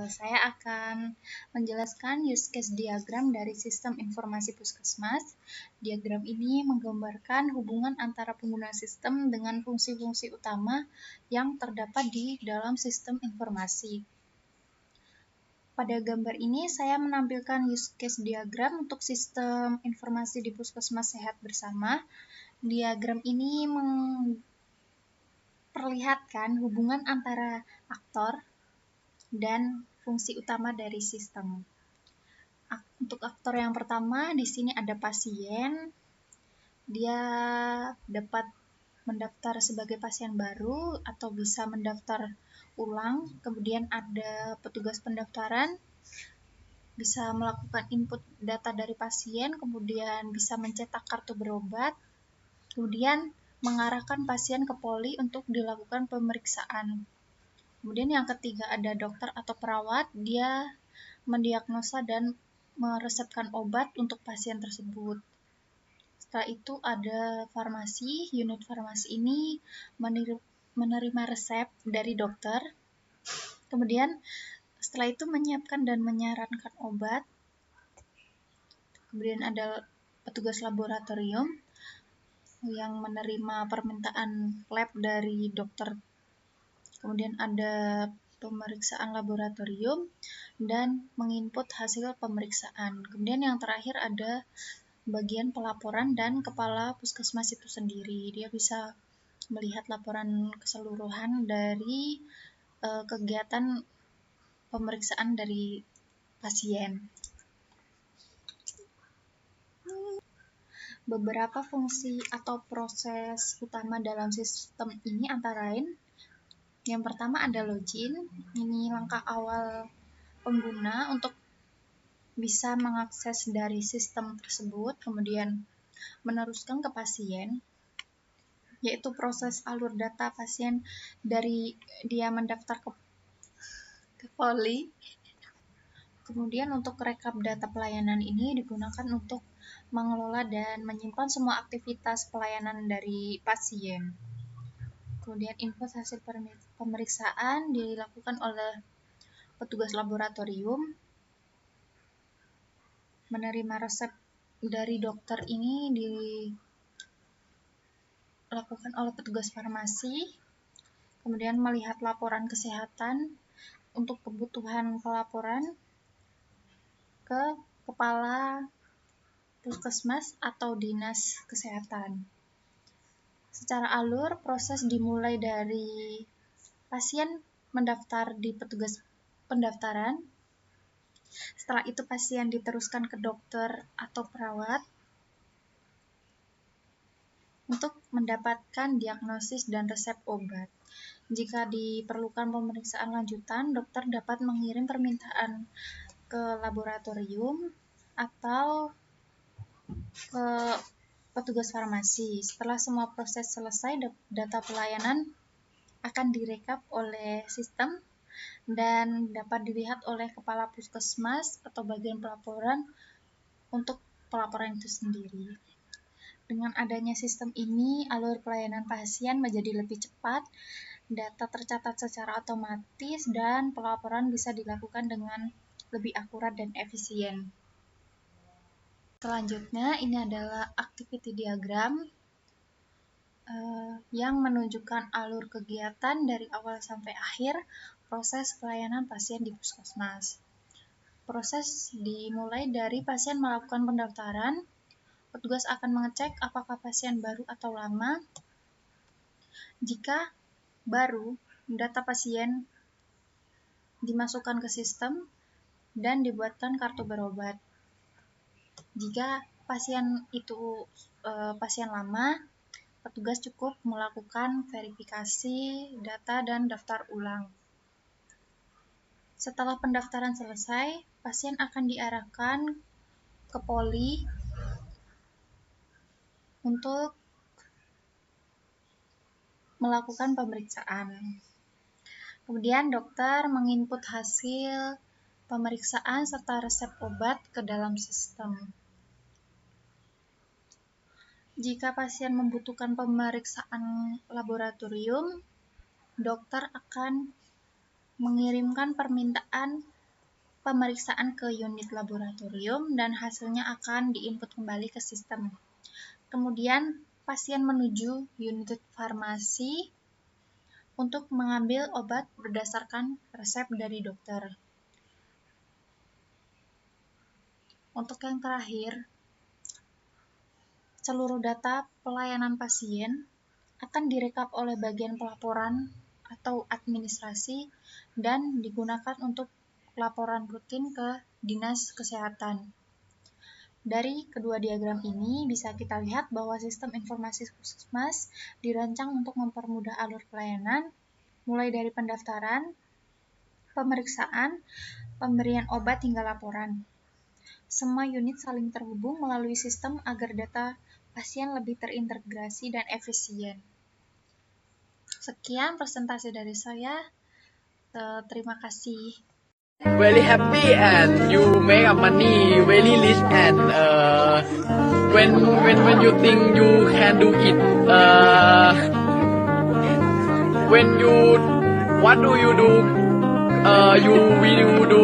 Saya akan menjelaskan use case diagram dari sistem informasi puskesmas. Diagram ini menggambarkan hubungan antara pengguna sistem dengan fungsi-fungsi utama yang terdapat di dalam sistem informasi. Pada gambar ini saya menampilkan use case diagram untuk sistem informasi di Puskesmas Sehat Bersama. Diagram ini memperlihatkan hubungan antara aktor dan fungsi utama dari sistem. Untuk aktor yang pertama, di sini ada pasien. Dia dapat mendaftar sebagai pasien baru atau bisa mendaftar ulang. Kemudian ada petugas pendaftaran, bisa melakukan input data dari pasien, kemudian bisa mencetak kartu berobat, kemudian mengarahkan pasien ke poli untuk dilakukan pemeriksaan. Kemudian yang ketiga ada dokter atau perawat, dia mendiagnosa dan meresepkan obat untuk pasien tersebut. Setelah itu ada farmasi, unit farmasi ini menerima resep dari dokter, kemudian setelah itu menyiapkan dan menyarankan obat. Kemudian ada petugas laboratorium yang menerima permintaan lab dari dokter. Kemudian ada pemeriksaan laboratorium dan menginput hasil pemeriksaan. Kemudian yang terakhir ada bagian pelaporan dan kepala puskesmas itu sendiri. Dia bisa melihat laporan keseluruhan dari kegiatan pemeriksaan dari pasien. Beberapa fungsi atau proses utama dalam sistem ini antara lain, yang pertama ada login. Ini langkah awal pengguna untuk bisa mengakses dari sistem tersebut, kemudian meneruskan ke pasien, yaitu proses alur data pasien dari dia mendaftar ke poli. Kemudian untuk rekap data pelayanan ini digunakan untuk mengelola dan menyimpan semua aktivitas pelayanan dari pasien. Kemudian input hasil pemeriksaan dilakukan oleh petugas laboratorium. Menerima resep dari dokter ini dilakukan oleh petugas farmasi. Kemudian melihat laporan kesehatan untuk kebutuhan pelaporan ke kepala puskesmas atau dinas kesehatan. Secara alur, proses dimulai dari pasien mendaftar di petugas pendaftaran. Setelah itu pasien diteruskan ke dokter atau perawat untuk mendapatkan diagnosis dan resep obat. Jika diperlukan pemeriksaan lanjutan, dokter dapat mengirim permintaan ke laboratorium atau ke petugas farmasi. Setelah semua proses selesai, data pelayanan akan direkap oleh sistem dan dapat dilihat oleh kepala puskesmas atau bagian pelaporan untuk pelaporan itu sendiri. Dengan adanya sistem ini, alur pelayanan pasien menjadi lebih cepat, data tercatat secara otomatis, dan pelaporan bisa dilakukan dengan lebih akurat dan efisien. Selanjutnya, ini adalah activity diagram yang menunjukkan alur kegiatan dari awal sampai akhir proses pelayanan pasien di puskesmas. Proses dimulai dari pasien melakukan pendaftaran. Petugas akan mengecek apakah pasien baru atau lama. Jika baru, data pasien dimasukkan ke sistem dan dibuatkan kartu berobat. Jika pasien itu pasien lama, petugas cukup melakukan verifikasi data dan daftar ulang. Setelah pendaftaran selesai, pasien akan diarahkan ke poli untuk melakukan pemeriksaan. Kemudian dokter menginput hasil pemeriksaan serta resep obat ke dalam sistem. Jika pasien membutuhkan pemeriksaan laboratorium, dokter akan mengirimkan permintaan pemeriksaan ke unit laboratorium dan hasilnya akan diinput kembali ke sistem. Kemudian pasien menuju unit farmasi untuk mengambil obat berdasarkan resep dari dokter. Untuk yang terakhir, seluruh data pelayanan pasien akan direkap oleh bagian pelaporan atau administrasi dan digunakan untuk laporan rutin ke Dinas Kesehatan. Dari kedua diagram ini bisa kita lihat bahwa sistem informasi puskesmas dirancang untuk mempermudah alur pelayanan, mulai dari pendaftaran, pemeriksaan, pemberian obat hingga laporan. Semua unit saling terhubung melalui sistem agar data pasien lebih terintegrasi dan efisien. Sekian presentasi dari saya. Terima kasih. Very happy and you make a money very rich and when you think you can do it when you what do you do you will do